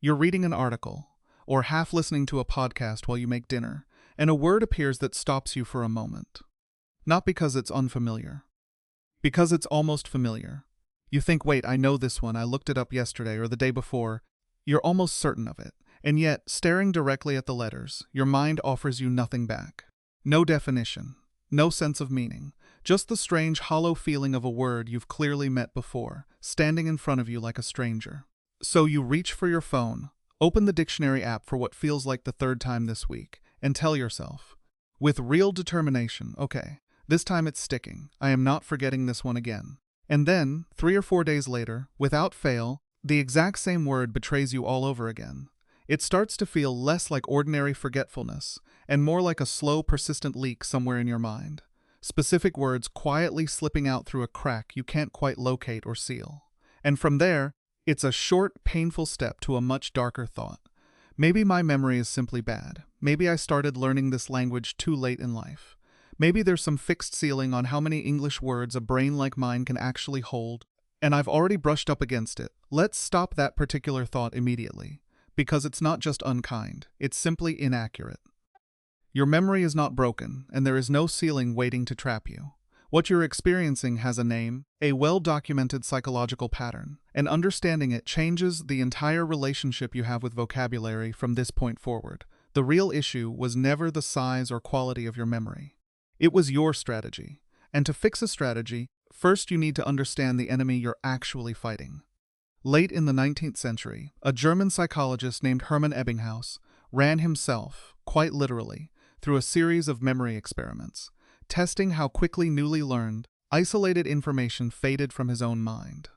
You're reading an article, or half listening to a podcast while you make dinner, and a word appears that stops you for a moment. Not because it's unfamiliar. Because it's almost familiar. You think, wait, I know this one, I looked it up yesterday or the day before. You're almost certain of it, and yet, staring directly at the letters, your mind offers you nothing back. No definition, no sense of meaning, just the strange, hollow feeling of a word you've clearly met before, standing in front of you like a stranger. So you reach for your phone, open the dictionary app for what feels like the third time this week, and tell yourself, with real determination, okay, this time it's sticking, I am not forgetting this one again. And then, 3 or 4 days later, without fail, the exact same word betrays you all over again. It starts to feel less like ordinary forgetfulness, and more like a slow, persistent leak somewhere in your mind. Specific words quietly slipping out through a crack you can't quite locate or seal. And from there, it's a short, painful step to a much darker thought. Maybe my memory is simply bad. Maybe I started learning this language too late in life. Maybe there's some fixed ceiling on how many English words a brain like mine can actually hold, and I've already brushed up against it. Let's stop that particular thought immediately, because it's not just unkind, it's simply inaccurate. Your memory is not broken, and there is no ceiling waiting to trap you. What you're experiencing has a name, a well-documented psychological pattern, and understanding it changes the entire relationship you have with vocabulary from this point forward. The real issue was never the size or quality of your memory. It was your strategy. And to fix a strategy, first you need to understand the enemy you're actually fighting. Late in the 19th century, a German psychologist named Hermann Ebbinghaus ran himself, quite literally, through a series of memory experiments, testing how quickly newly learned, isolated information faded from his own mind.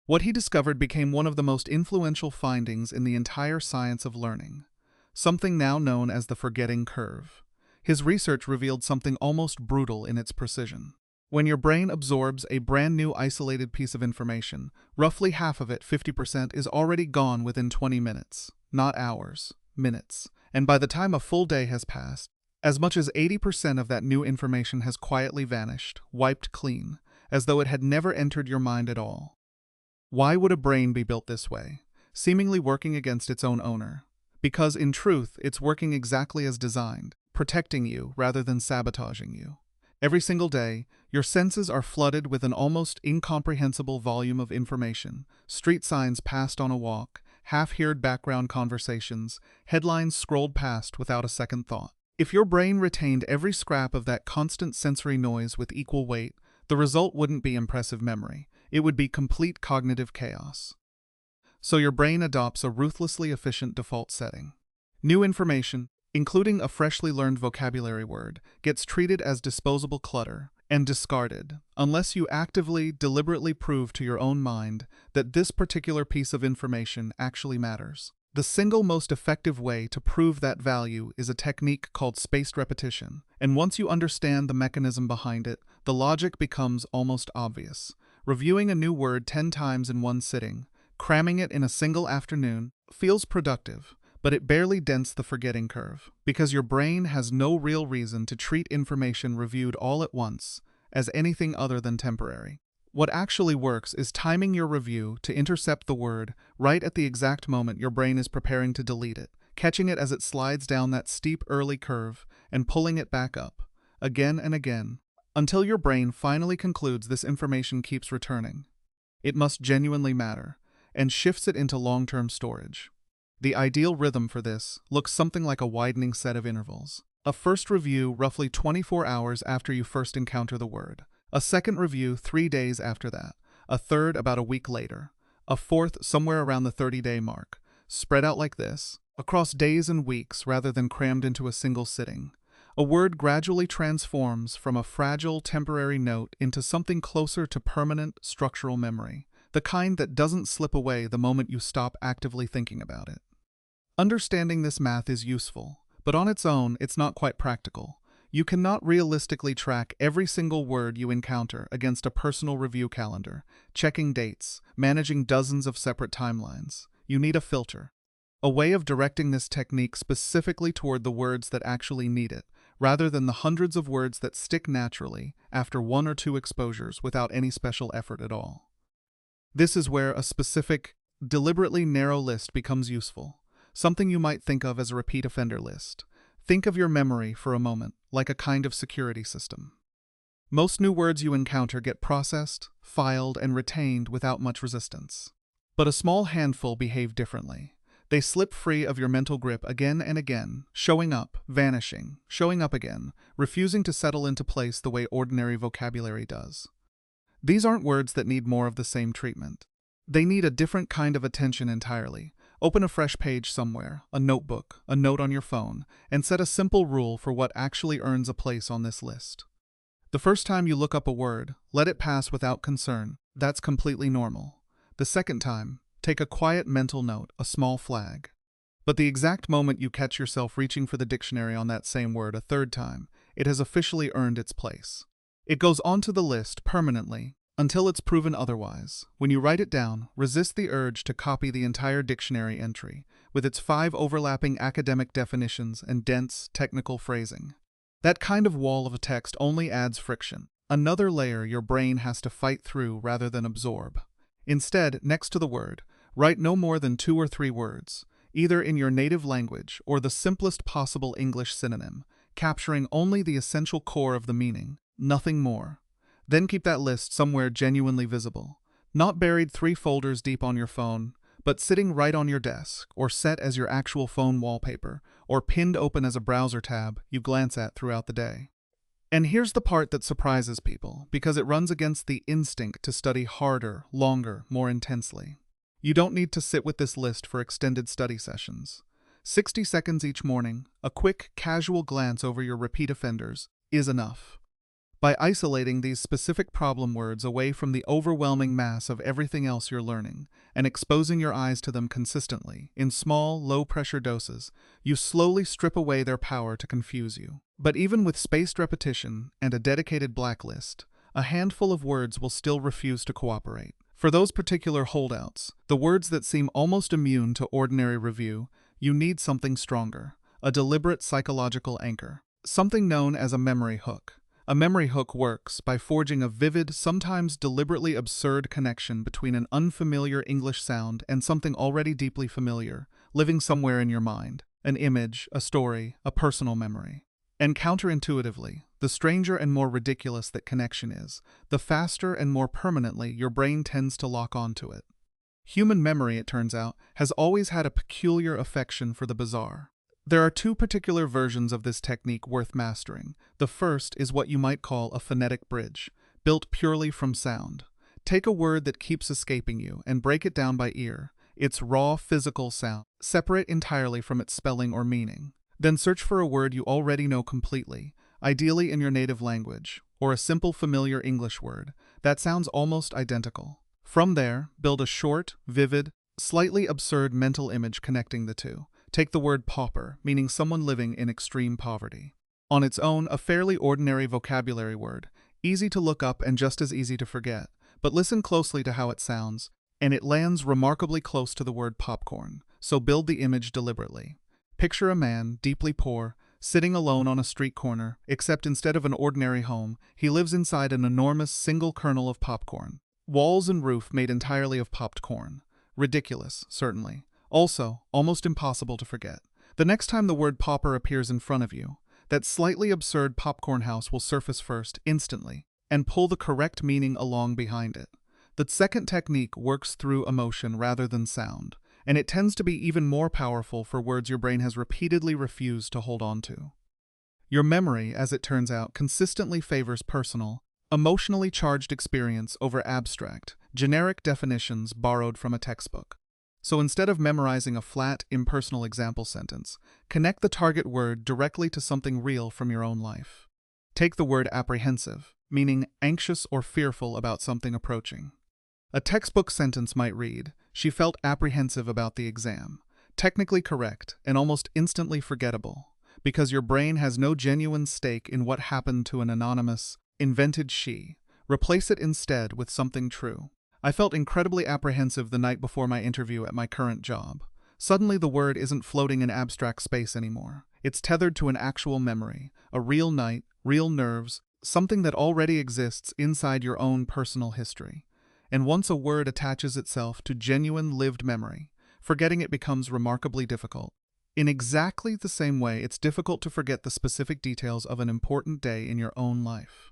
What he discovered became one of the most influential findings in the entire science of learning, something now known as the forgetting curve. His research revealed something almost brutal in its precision. When your brain absorbs a brand new isolated piece of information, roughly half of it, 50%, is already gone within 20 minutes, not hours, minutes. And by the time a full day has passed, as much as 80% of that new information has quietly vanished, wiped clean, as though it had never entered your mind at all. Why would a brain be built this way, seemingly working against its own owner? Because in truth, it's working exactly as designed, protecting you rather than sabotaging you. Every single day, your senses are flooded with an almost incomprehensible volume of information: street signs passed on a walk, half-heard background conversations, headlines scrolled past without a second thought. If your brain retained every scrap of that constant sensory noise with equal weight, the result wouldn't be impressive memory. It would be complete cognitive chaos. So your brain adopts a ruthlessly efficient default setting. New information, including a freshly learned vocabulary word, gets treated as disposable clutter and discarded, unless you actively, deliberately prove to your own mind that this particular piece of information actually matters. The single most effective way to prove that value is a technique called spaced repetition, and once you understand the mechanism behind it, the logic becomes almost obvious. Reviewing a new word 10 times in one sitting, cramming it in a single afternoon, feels productive, but it barely dents the forgetting curve, because your brain has no real reason to treat information reviewed all at once as anything other than temporary. What actually works is timing your review to intercept the word right at the exact moment your brain is preparing to delete it, catching it as it slides down that steep early curve and pulling it back up, again and again, until your brain finally concludes this information keeps returning. It must genuinely matter, and shifts it into long-term storage. The ideal rhythm for this looks something like a widening set of intervals. A first review roughly 24 hours after you first encounter the word. A second review 3 days after that. A third about a week later. A fourth somewhere around the 30-day mark. Spread out like this, across days and weeks rather than crammed into a single sitting. A word gradually transforms from a fragile, temporary note into something closer to permanent, structural memory. The kind that doesn't slip away the moment you stop actively thinking about it. Understanding this math is useful, but on its own, it's not quite practical. You cannot realistically track every single word you encounter against a personal review calendar, checking dates, managing dozens of separate timelines. You need a filter, a way of directing this technique specifically toward the words that actually need it, rather than the hundreds of words that stick naturally after 1 or 2 exposures without any special effort at all. This is where a specific deliberately narrow list becomes useful, something you might think of as a repeat offender list. Think of your memory for a moment, like a kind of security system. Most new words you encounter get processed, filed, and retained without much resistance. But a small handful behave differently. They slip free of your mental grip again and again, showing up, vanishing, showing up again, refusing to settle into place the way ordinary vocabulary does. These aren't words that need more of the same treatment. They need a different kind of attention entirely. Open a fresh page somewhere, a notebook, a note on your phone, and set a simple rule for what actually earns a place on this list. The first time you look up a word, let it pass without concern. That's completely normal. The second time, take a quiet mental note, a small flag. But the exact moment you catch yourself reaching for the dictionary on that same word a third time, it has officially earned its place. It goes onto the list permanently until it's proven otherwise. When you write it down, resist the urge to copy the entire dictionary entry, with its 5 overlapping academic definitions and dense, technical phrasing. That kind of wall of text only adds friction, another layer your brain has to fight through rather than absorb. Instead, next to the word, write no more than 2 or 3 words, either in your native language or the simplest possible English synonym, capturing only the essential core of the meaning, nothing more. Then keep that list somewhere genuinely visible, not buried 3 folders deep on your phone, but sitting right on your desk, or set as your actual phone wallpaper, or pinned open as a browser tab you glance at throughout the day. And here's the part that surprises people, because it runs against the instinct to study harder, longer, more intensely. You don't need to sit with this list for extended study sessions. 60 seconds each morning, a quick, casual glance over your repeat offenders, is enough. By isolating these specific problem words away from the overwhelming mass of everything else you're learning, and exposing your eyes to them consistently, in small, low-pressure doses, you slowly strip away their power to confuse you. But even with spaced repetition and a dedicated blacklist, a handful of words will still refuse to cooperate. For those particular holdouts, the words that seem almost immune to ordinary review, you need something stronger, a deliberate psychological anchor, something known as a memory hook. A memory hook works by forging a vivid, sometimes deliberately absurd connection between an unfamiliar English sound and something already deeply familiar, living somewhere in your mind, an image, a story, a personal memory. And counterintuitively, the stranger and more ridiculous that connection is, the faster and more permanently your brain tends to lock onto it. Human memory, it turns out, has always had a peculiar affection for the bizarre. There are 2 particular versions of this technique worth mastering. The first is what you might call a phonetic bridge, built purely from sound. Take a word that keeps escaping you and break it down by ear, its raw physical sound, separate entirely from its spelling or meaning. Then search for a word you already know completely, ideally in your native language, or a simple familiar English word that sounds almost identical. From there, build a short, vivid, slightly absurd mental image connecting the two. Take the word pauper, meaning someone living in extreme poverty. On its own, a fairly ordinary vocabulary word, easy to look up and just as easy to forget, but listen closely to how it sounds, and it lands remarkably close to the word popcorn, so build the image deliberately. Picture a man, deeply poor, sitting alone on a street corner, except instead of an ordinary home, he lives inside an enormous single kernel of popcorn. Walls and roof made entirely of popped corn. Ridiculous, certainly. Also, almost impossible to forget. The next time the word pauper appears in front of you, that slightly absurd popcorn house will surface first, instantly, and pull the correct meaning along behind it. The second technique works through emotion rather than sound, and it tends to be even more powerful for words your brain has repeatedly refused to hold on to. Your memory, as it turns out, consistently favors personal, emotionally charged experience over abstract, generic definitions borrowed from a textbook. So instead of memorizing a flat, impersonal example sentence, connect the target word directly to something real from your own life. Take the word apprehensive, meaning anxious or fearful about something approaching. A textbook sentence might read, "She felt apprehensive about the exam." Technically correct and almost instantly forgettable, because your brain has no genuine stake in what happened to an anonymous, invented she. Replace it instead with something true. I felt incredibly apprehensive the night before my interview at my current job. Suddenly the word isn't floating in abstract space anymore. It's tethered to an actual memory, a real night, real nerves, something that already exists inside your own personal history. And once a word attaches itself to genuine lived memory, forgetting it becomes remarkably difficult. In exactly the same way, it's difficult to forget the specific details of an important day in your own life.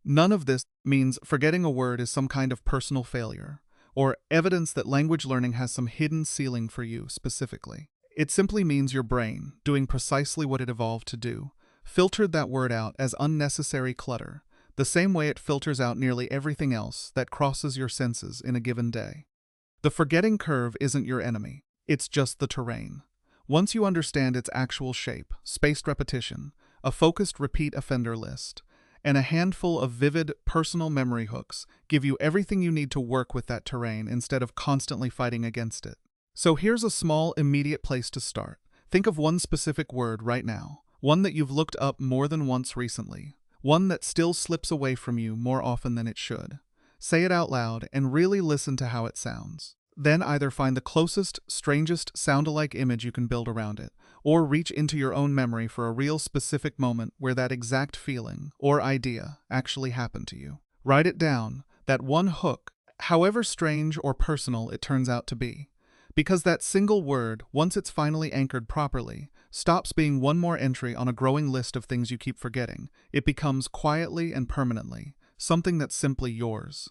None of this means forgetting a word is some kind of personal failure, or evidence that language learning has some hidden ceiling for you specifically. It simply means your brain, doing precisely what it evolved to do, filtered that word out as unnecessary clutter, the same way it filters out nearly everything else that crosses your senses in a given day. The forgetting curve isn't your enemy, it's just the terrain. Once you understand its actual shape, spaced repetition, a focused repeat offender list, and a handful of vivid personal memory hooks give you everything you need to work with that terrain instead of constantly fighting against it. So here's a small, immediate place to start. Think of one specific word right now, one that you've looked up more than once recently, one that still slips away from you more often than it should. Say it out loud and really listen to how it sounds. Then either find the closest, strangest sound-alike image you can build around it, or reach into your own memory for a real specific moment where that exact feeling or idea actually happened to you. Write it down, that one hook, however strange or personal it turns out to be. Because that single word, once it's finally anchored properly, stops being one more entry on a growing list of things you keep forgetting. It becomes quietly and permanently something that's simply yours.